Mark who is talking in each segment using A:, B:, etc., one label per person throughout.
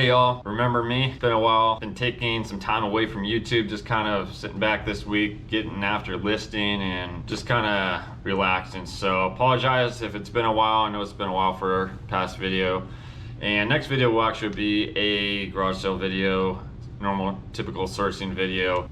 A: Hey y'all, remember me? It's been a while. Been taking some time away from YouTube, just kind of sitting back this week, getting after listing and just kind of relaxing. So apologize if it's been a while. I know it's been a while for past video. And next video will actually be a garage sale video, normal typical sourcing video.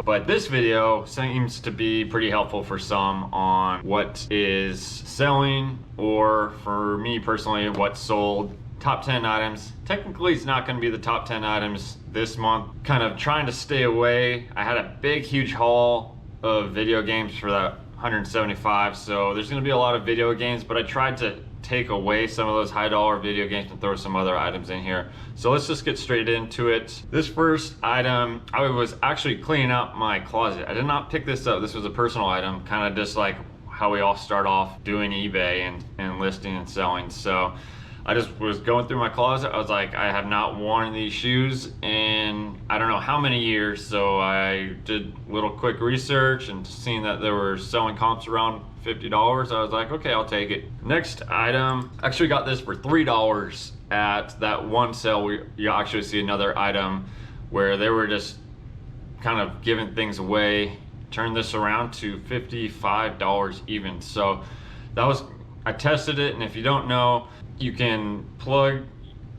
A: But this video seems to be pretty helpful for some on what is selling, or for me personally, what's sold. Top 10 items. Technically it's not going to be the top 10 items this month. Kind of trying to stay away. I had a big huge haul of video games for that 175, so there's going to be a lot of video games, but I tried to take away some of those high dollar video games and throw some other items in here. So let's just get straight into it. This first item, I was actually cleaning out my closet. I did not pick this up. This was a personal item, kind of just like how we all start off doing eBay and listing and selling. So I just was going through my closet. I was like, I have not worn these shoes in I don't know how many years. So I did a little quick research and seeing that they were selling comps around $50. I was like, okay, I'll take it. Next item, actually got this for $3 at that one sale. You actually see another item where they were just kind of giving things away. Turned this around to $55 even. So that was, I tested it, and if you don't know, you can plug,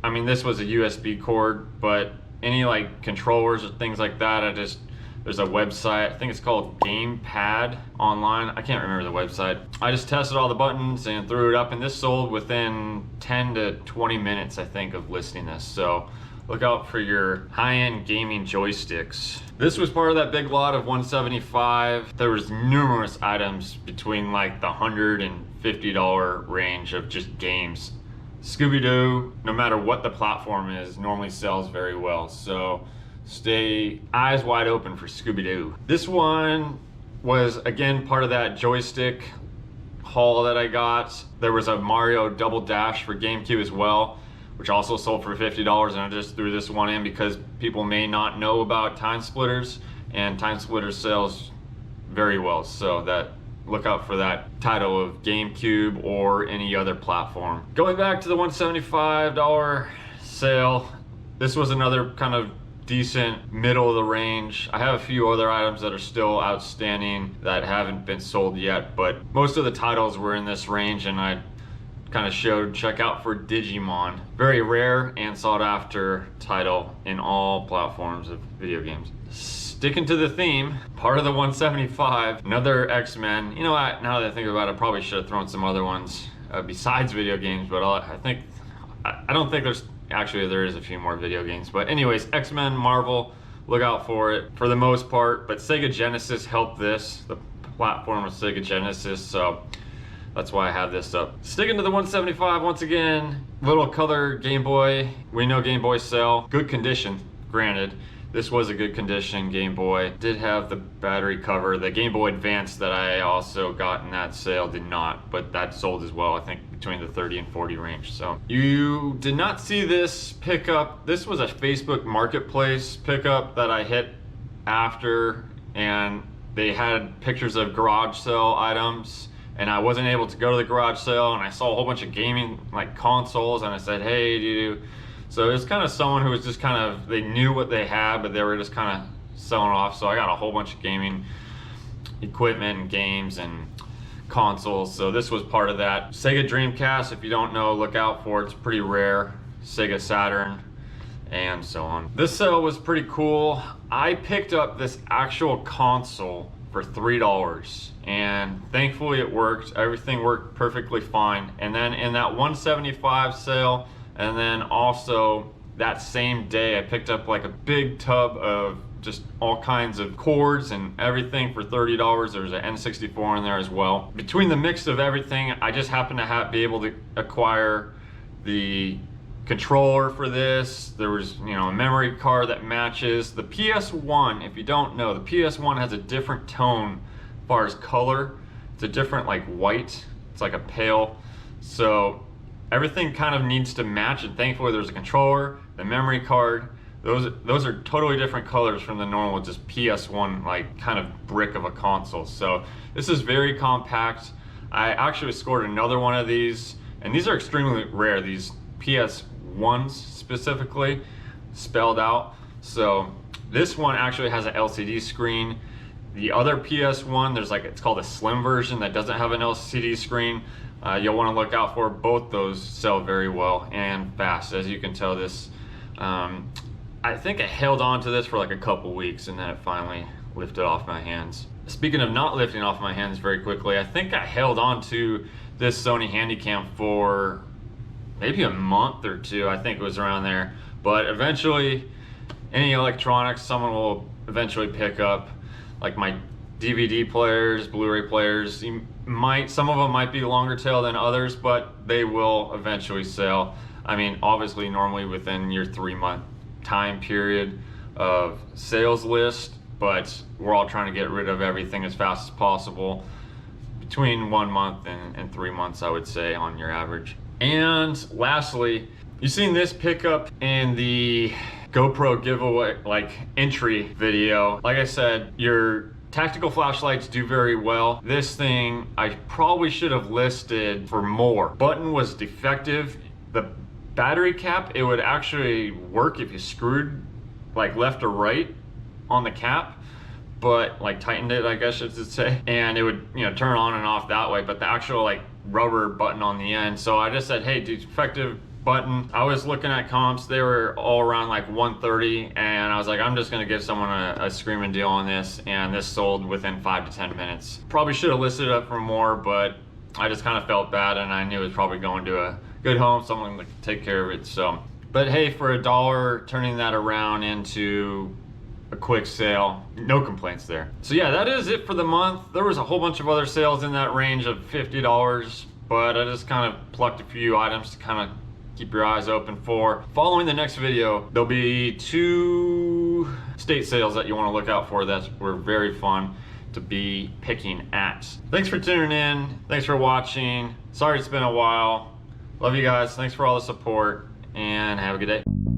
A: I mean, this was a USB cord, but any like controllers or things like that, there's a website, I think it's called Gamepad online. I can't remember the website. I just tested all the buttons and threw it up, and this sold within 10 to 20 minutes, I think, of listing this. So look out for your high-end gaming joysticks. This was part of that big lot of 175. There was numerous items between like the $100 and $50 range of just games. Scooby-Doo, no matter what the platform is, normally sells very well. So stay eyes wide open for Scooby-Doo. This one was again part of that joystick haul that I got. There was a Mario Double Dash for GameCube as well, which also sold for $50, and I just threw this one in because people may not know about Time Splitters, and Time Splitters sells very well. So that, look out for that title of GameCube or any other platform. Going back to the $175 sale, this was another kind of decent middle of the range. I have a few other items that are still outstanding that haven't been sold yet, but most of the titles were in this range, and I kind of showed check out for Digimon. Very rare and sought after title in all platforms of video games. Sticking to the theme, part of the 175, another X-Men. You know what, now that I think about it, I probably should have thrown some other ones besides video games, but I don't think there's, actually there is a few more video games. But anyways, X-Men, Marvel, look out for it for the most part. But Sega Genesis helped this, the platform was Sega Genesis, so that's why I have this up. Sticking to the 175 once again, little color Game Boy. We know Game Boys sell. Good condition, granted. This was a good condition Game Boy. Did have the battery cover. The Game Boy Advance that I also got in that sale did not, but that sold as well, I think between the 30 and 40 range. So you did not see this pickup. This was a Facebook Marketplace pickup that I hit after, and they had pictures of garage sale items, and I wasn't able to go to the garage sale, and I saw a whole bunch of gaming like consoles, and I said, hey, do you... So it's kind of someone who was just kind of, they knew what they had, but they were just kind of selling off. So I got a whole bunch of gaming equipment and games and consoles. So this was part of that. Sega Dreamcast, if you don't know, look out for it. It's pretty rare. Sega Saturn, and so on. This sale was pretty cool. I picked up this actual console for $3, and thankfully it worked. Everything worked perfectly fine. And then in that 175 sale, and then also that same day, I picked up like a big tub of just all kinds of cords and everything for $30. There's an N64 in there as well. Between the mix of everything, I just happened to be able to acquire the controller for this. There was, you know, a memory card that matches. The PS1, if you don't know, the PS1 has a different tone as far as color. It's a different like white. It's like a pale. So everything kind of needs to match, and thankfully there's a controller, the memory card. Those are totally different colors from the normal just PS1 like kind of brick of a console. So this is very compact. I actually scored another one of these, and these are extremely rare, these PS1 PS1s specifically spelled out. So this one actually has an LCD screen. The other PS1, there's like, it's called a slim version that doesn't have an LCD screen. You'll want to look out for. Both those sell very well and fast. As you can tell, this I think I held on to this for like a couple weeks and then it finally lifted off my hands. Speaking of not lifting off my hands very quickly, I think I held on to this Sony Handycam for maybe a month or two. I think it was around there. But eventually, any electronics someone will eventually pick up, like my DVD players, Blu-ray players. Some of them might be longer tail than others, but they will eventually sell. I mean, obviously normally within your 3-month time period of sales list, but we're all trying to get rid of everything as fast as possible. Between 1 month and 3 months, I would say, on your average. And lastly, you've seen this pickup in the GoPro giveaway, like, entry video. Like I said, your tactical flashlights do very well. This thing, I probably should have listed for more. Button was defective. The battery cap, it would actually work if you screwed like left or right on the cap, but like tightened it, I guess I should say, and it would, you know, turn on and off that way. But the actual like rubber button on the end, so I just said, hey, defective button. I was looking at comps, they were all around like 130, and I was like, I'm just gonna give someone a screaming deal on this, and this sold within 5 to 10 minutes. Probably should have listed it up for more, but I just kind of felt bad, and I knew it was probably going to a good home, someone would take care of it. So, but hey, for $1, turning that around into a quick sale, no complaints there. So yeah, that is it for the month. There was a whole bunch of other sales in that range of $50, but I just kind of plucked a few items to kind of keep your eyes open for. Following the next video, there'll be 2 state sales that you want to look out for that were very fun to be picking at. Thanks for tuning in. Thanks for watching. Sorry it's been a while. Love you guys. Thanks for all the support, and have a good day.